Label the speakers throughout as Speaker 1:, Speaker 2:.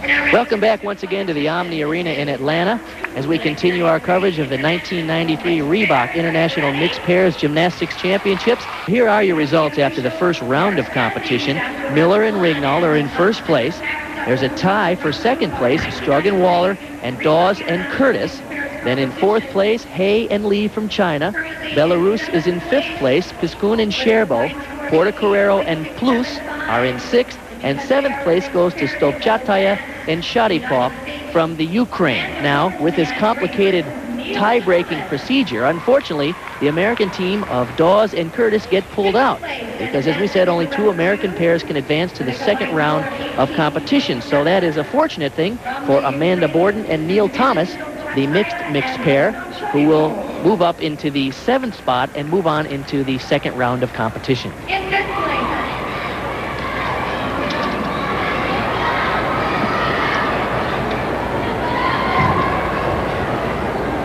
Speaker 1: Welcome back once again to the Omni Arena in Atlanta as we continue our coverage of the 1993 Reebok International Mixed Pairs Gymnastics Championships. Here are your results after the first round of competition. Miller and Rignall are in first place. There's a tie for second place, Strug-Waller and Dawes and Curtis. Then in fourth place, Hay and Lee from China. Belarus is in fifth place, Piskun and Sherbo. Portocarrero and Plus are in sixth. And seventh place goes to Stopchataya and Sharipov from the Ukraine. Now, with this complicated tie-breaking procedure, unfortunately, the American team of Dawes and Curtis get pulled out because, as we said, only 2 American pairs can advance to the second round of competition. So that is a fortunate thing for Amanda Borden and Neil Thomas, the mixed pair, who will move up into the 7th spot and move on into the second round of competition.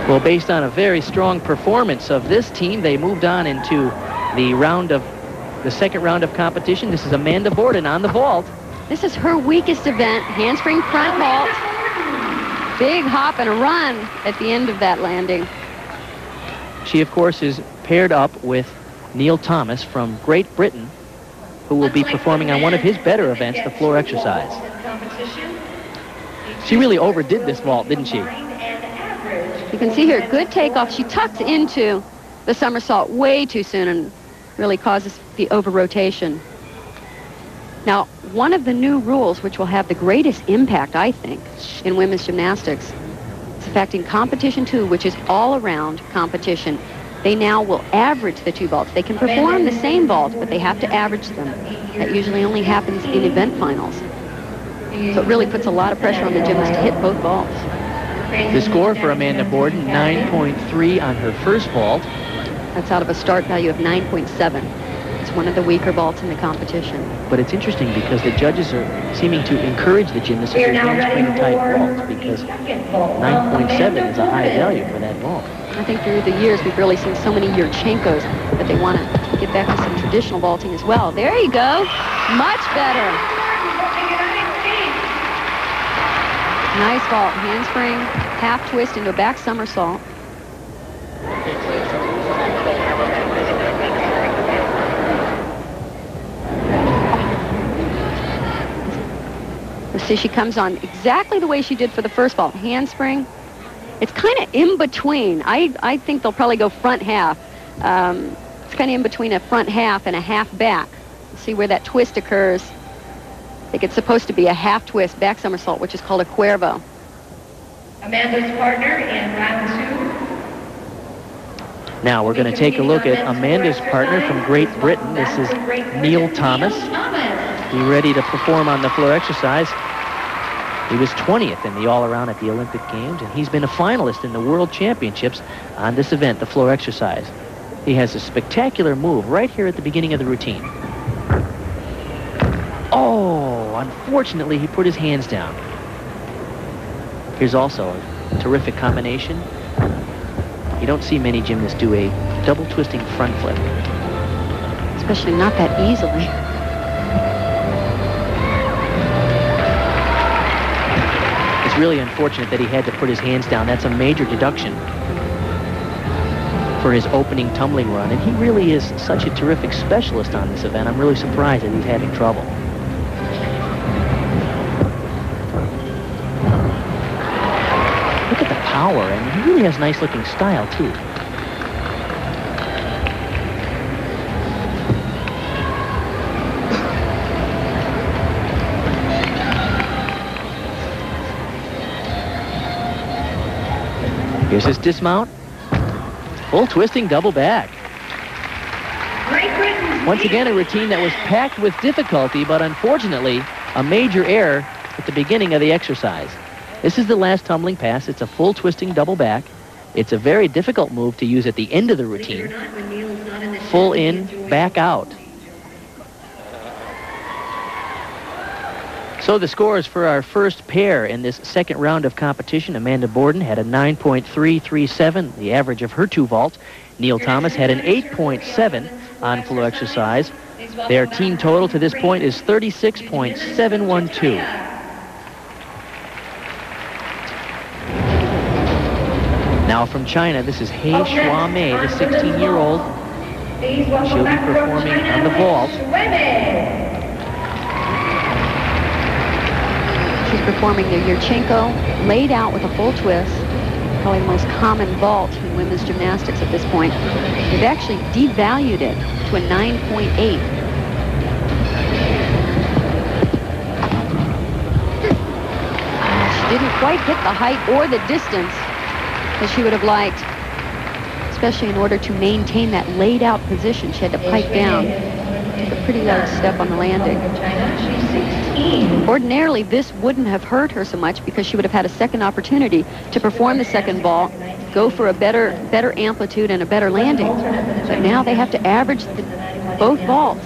Speaker 1: Well, based on a very strong performance of this team, they moved on into the second round of competition. This is Amanda Borden on the vault.
Speaker 2: This is her weakest event, handspring front vault. Big hop and a run at the end of that landing.
Speaker 1: She, of course, is paired up with Neil Thomas from Great Britain, who will be performing on one of his better events, the floor exercise. She really overdid this vault, didn't she?
Speaker 2: You can see here, good takeoff. She tucks into the somersault way too soon and really causes the over-rotation. Now, one of the new rules which will have the greatest impact, I think, in women's gymnastics is the fact in competition 2, which is all-around competition, they now will average the 2 vaults. They can perform the same vault, but they have to average them. That usually only happens in event finals. So it really puts a lot of pressure on the gymnast to hit both vaults.
Speaker 1: The score for Amanda Borden, 9.3 on her first vault.
Speaker 2: That's out of a start value of 9.7. It's one of the weaker vaults in the competition.
Speaker 1: But it's interesting because the judges are seeming to encourage the gymnasts to handspring tight vaults because 9.7 is a high value for that vault.
Speaker 2: I think through the years we've really seen so many Yurchenkos that they want to get back to some traditional vaulting as well. There you go. Much better. Nice vault. Handspring, half twist into a back somersault. See, she comes on exactly the way she did for the first vault. Handspring. It's kind of in between. I think they'll probably go front half. It's kind of in between a front half and a half back. See where that twist occurs. I think it's supposed to be a half twist back somersault, which is called a cuervo.
Speaker 3: Amanda's partner in round 2.
Speaker 1: Now we're going to take a look at Amanda's partner from Great Britain. This is Neil Thomas. Be ready to perform on the floor exercise. He was 20th in the all-around at the Olympic Games, and he's been a finalist in the World Championships on this event, the floor exercise. He has a spectacular move right here at the beginning of the routine. Oh, unfortunately, he put his hands down. Here's also a terrific combination. You don't see many gymnasts do a double twisting front flip.
Speaker 2: Especially not that easily.
Speaker 1: It's really unfortunate that he had to put his hands down. That's a major deduction for his opening tumbling run, and he really is such a terrific specialist on this event. I'm really surprised that he's having trouble. Look at the power, and he really has nice looking style too. Here's his dismount. Full twisting double back. Once again, a routine that was packed with difficulty, but unfortunately, a major error at the beginning of the exercise. This is the last tumbling pass. It's a full twisting double back. It's a very difficult move to use at the end of the routine. Full in, back out. So the scores for our first pair in this second round of competition. Amanda Borden had a 9.337, the average of her 2 vaults. Neil Thomas had an 8.7 on floor exercise. Their team total to this point is 36.712. Now from China, this is Hei Shuamei, the 16-year-old. She'll be performing on the vault.
Speaker 2: She's performing the Yurchenko laid out with a full twist, probably the most common vault in women's gymnastics at this point. They've actually devalued it to a 9.8. She didn't quite hit the height or the distance that she would have liked, especially in order to maintain that laid out position. She had to pike down. Took a pretty large step on the landing. Ordinarily, this wouldn't have hurt her so much because she would have had a second opportunity to perform the second vault, go for a better amplitude and a better landing. But now they have to average both vaults.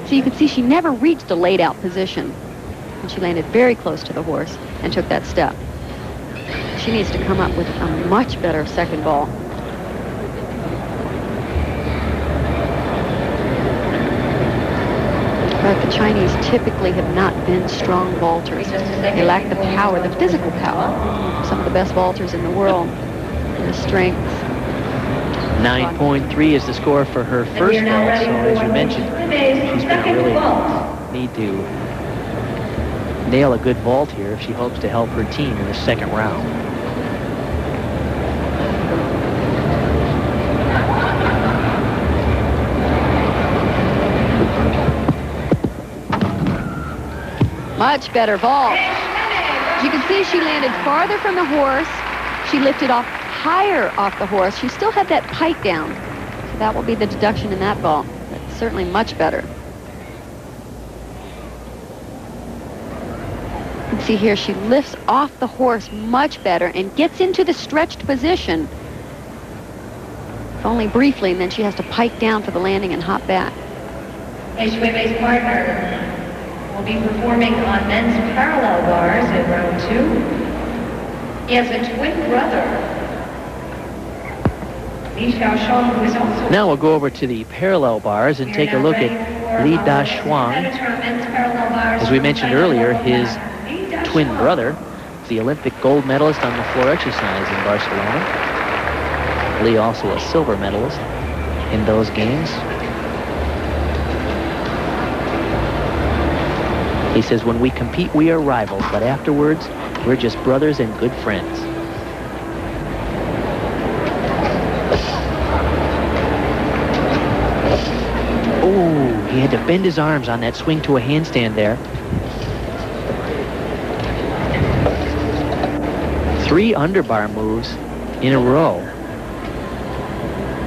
Speaker 2: So you can see she never reached a laid out position. And she landed very close to the horse and took that step. She needs to come up with a much better second vault. But the Chinese typically have not been strong vaulters. They lack the power, the physical power. Some of the best vaulters in the world. And the strength.
Speaker 1: 9.3 is the score for her first vault. So as you mentioned, she's going to really need to nail a good vault here if she hopes to help her team in the second round.
Speaker 2: Much better vault. As you can see, she landed farther from the horse. She lifted off higher off the horse. She still had that pike down. So that will be the deduction in that vault. But certainly much better. You can see here she lifts off the horse much better and gets into the stretched position. Only briefly, and then she has to pike down for the landing and hop back.
Speaker 3: Shuamei's partner will be performing on men's parallel bars in round 2. He has a twin brother.
Speaker 1: Now we'll go over to the parallel bars and take a look at Li Dashuang. As we mentioned earlier, his twin brother, the Olympic gold medalist on the floor exercise in Barcelona. Li also a silver medalist in those games. He says, when we compete, we are rivals, but afterwards, we're just brothers and good friends. Oh, he had to bend his arms on that swing to a handstand there. 3 underbar moves in a row.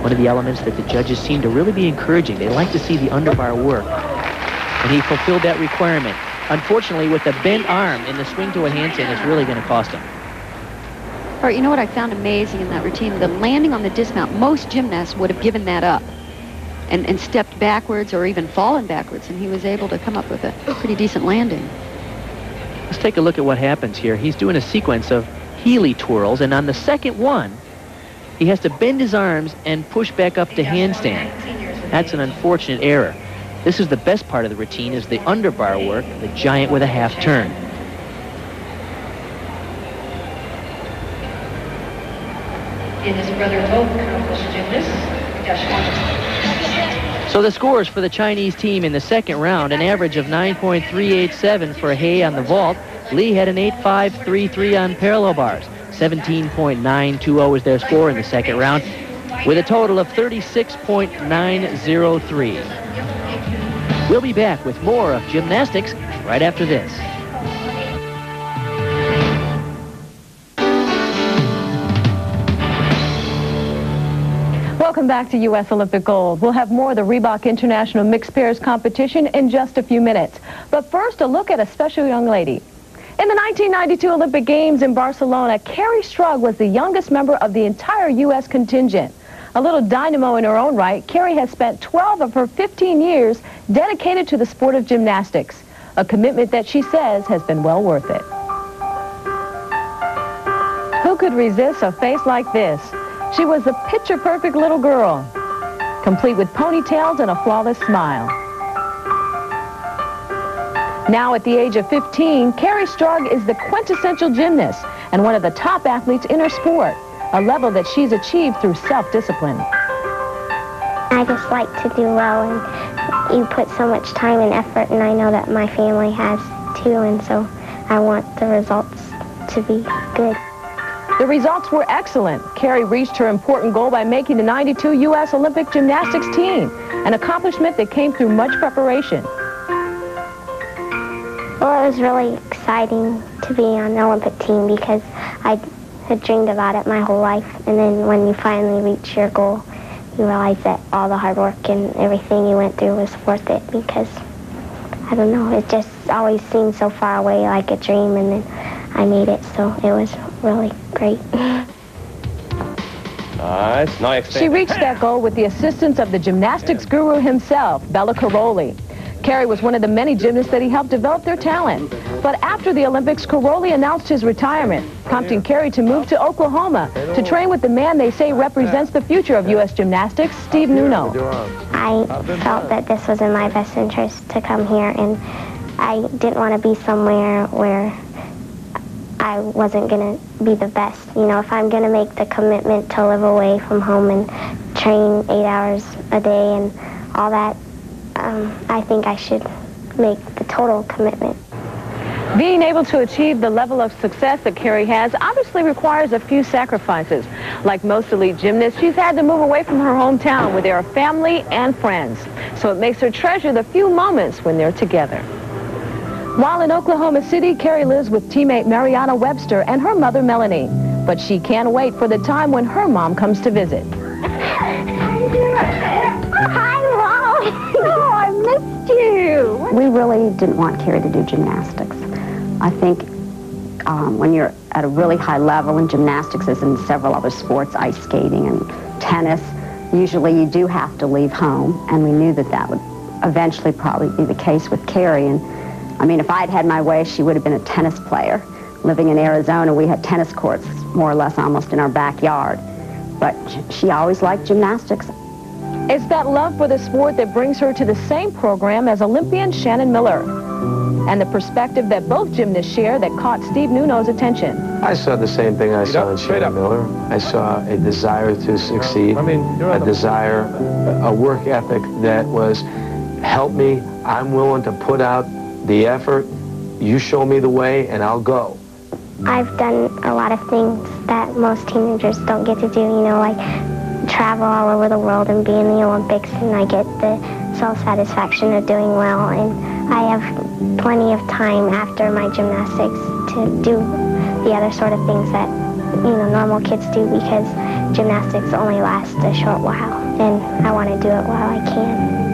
Speaker 1: One of the elements that the judges seem to really be encouraging. They like to see the underbar work. And he fulfilled that requirement. Unfortunately, with the bent arm in the swing to a handstand, it's really going to cost him.
Speaker 2: All right, you know what I found amazing in that routine? The landing on the dismount. Most gymnasts would have given that up and stepped backwards or even fallen backwards, and he was able to come up with a pretty decent landing.
Speaker 1: Let's take a look at what happens here. He's doing a sequence of Healy twirls, and on the second one, he has to bend his arms and push back up to handstand. That's an unfortunate error. This is the best part of the routine, is the underbar work, the giant with a half turn.
Speaker 3: And his brother both accomplished gymnasts.
Speaker 1: So the scores for the Chinese team in the second round, an average of 9.387 for Hei on the vault. Li had an 8.533 on parallel bars. 17.920 is their score in the second round, with a total of 36.903. We'll be back with more of gymnastics right after this.
Speaker 4: Welcome back to U.S. Olympic Gold. We'll have more of the Reebok International Mixed Pairs competition in just a few minutes. But first, a look at a special young lady. In the 1992 Olympic Games in Barcelona, Carrie Strug was the youngest member of the entire U.S. contingent. A little dynamo in her own right, Carrie has spent 12 of her 15 years dedicated to the sport of gymnastics, a commitment that she says has been well worth it. Who could resist a face like this? She was the picture-perfect little girl, complete with ponytails and a flawless smile. Now at the age of 15, Carrie Strug is the quintessential gymnast and one of the top athletes in her sport. a level that she's achieved through self-discipline.
Speaker 5: I just like to do well, and you put so much time and effort, and I know that my family has too, and so I want the results to be good.
Speaker 4: The results were excellent. Carrie reached her important goal by making the '92 U.S. Olympic gymnastics team, an accomplishment that came through much preparation.
Speaker 5: Well, it was really exciting to be on the Olympic team because I had dreamed about it my whole life, and then when you finally reach your goal, you realize that all the hard work and everything you went through was worth it because, I don't know, it just always seemed so far away like a dream, and then I made it, so it was really great.
Speaker 6: Nice.
Speaker 4: She reached that goal with the assistance of the gymnastics guru himself, Bella Caroli. Carrie was one of the many gymnasts that he helped develop their talent. But after the Olympics, Caroli announced his retirement, prompting Carrie to move to Oklahoma to train with the man they say represents the future of U.S. gymnastics, Steve Nuno.
Speaker 5: I felt that this was in my best interest to come here, and I didn't want to be somewhere where I wasn't going to be the best. You know, if I'm going to make the commitment to live away from home and train 8 hours a day and all that, I think I should make the total commitment.
Speaker 4: Being able to achieve the level of success that Carrie has obviously requires a few sacrifices. Like most elite gymnasts, she's had to move away from her hometown where there are family and friends. So it makes her treasure the few moments when they're together. While in Oklahoma City, Carrie lives with teammate Mariana Webster and her mother Melanie. But she can't wait for the time when her mom comes to visit.
Speaker 5: Hi, Mom! Oh, I missed you!
Speaker 7: We really didn't want Carrie to do gymnastics. I think when you're at a really high level in gymnastics, as in several other sports, ice skating and tennis, usually you do have to leave home, and we knew that that would eventually probably be the case with Carrie. And I mean, if I'd had my way, she would have been a tennis player. Living in Arizona, we had tennis courts more or less almost in our backyard. But she always liked gymnastics.
Speaker 4: It's that love for the sport that brings her to the same program as Olympian Shannon Miller. And the perspective that both gymnasts share that caught Steve Nuno's attention.
Speaker 6: I saw the same thing I saw in Shannon Miller. I saw a desire to succeed, a desire, a work ethic that was, help me, I'm willing to put out the effort, you show me the way, and I'll go.
Speaker 5: I've done a lot of things that most teenagers don't get to do, you know, like travel all over the world and be in the Olympics, and I get the self-satisfaction of doing well, and I have plenty of time after my gymnastics to do the other sort of things that, you know, normal kids do, because gymnastics only lasts a short while, and I want to do it while I can.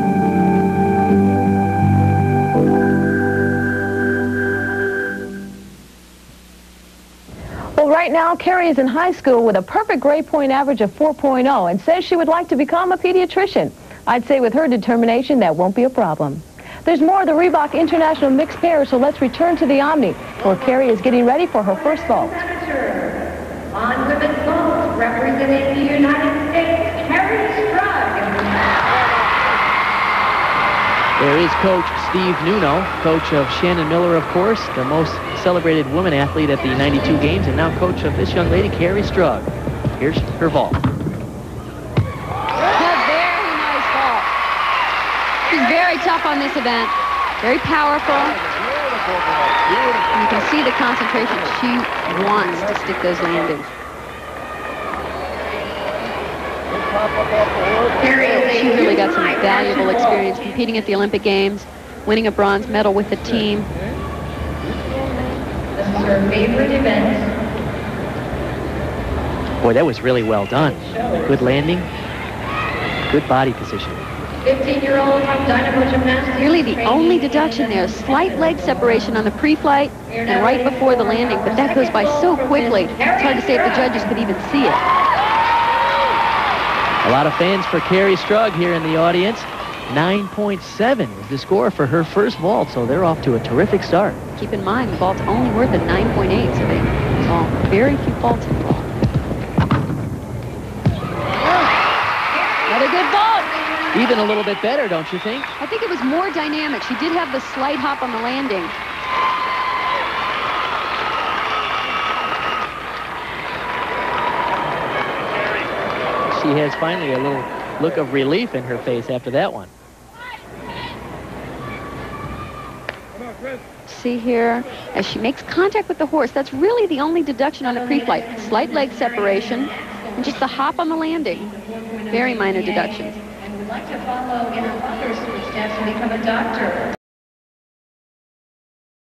Speaker 5: Well,
Speaker 4: right now, Carrie is in high school with a perfect grade point average of 4.0 and says she would like to become a pediatrician. I'd say with her determination, that won't be a problem. There's more of the Reebok International Mixed Pairs, so let's return to the Omni, where Carrie is getting ready for her first vault.
Speaker 3: On women's vault, representing the United States, Carrie Strug.
Speaker 1: There is Coach Steve Nuno, coach of Shannon Miller, of course, the most celebrated woman athlete at the 92 games, and now coach of this young lady, Carrie Strug. Here's her vault.
Speaker 2: She's very tough on this event, very powerful. You can see the concentration. She wants to stick those landings. She really got some valuable experience competing at the Olympic Games, winning a bronze medal with the team.
Speaker 3: This is her favorite event.
Speaker 1: Boy, that was really well done. Good landing, good body position.
Speaker 3: 15-year-old Dynamo Gymnastics.
Speaker 2: Really the only deduction there, slight leg separation on the pre-flight and right before the landing, but that goes by so quickly. It's hard to say if the judges could even see it.
Speaker 1: A lot of fans for Carrie Strug here in the audience. 9.7 was the score for her first vault, so they're off to a terrific start.
Speaker 2: Keep in mind, the vault's only worth a 9.8, so they saw very few faults involved. Another good vault.
Speaker 1: Even a little bit better, don't you think?
Speaker 2: I think it was more dynamic. She did have the slight hop on the landing.
Speaker 1: she has finally a little look of relief in her face after that one.
Speaker 2: See here, as she makes contact with the horse, that's really the only deduction on a pre-flight. Slight leg separation, and just a hop on the landing. Very minor deductions.
Speaker 3: And would like to follow in her father's footsteps and become a doctor.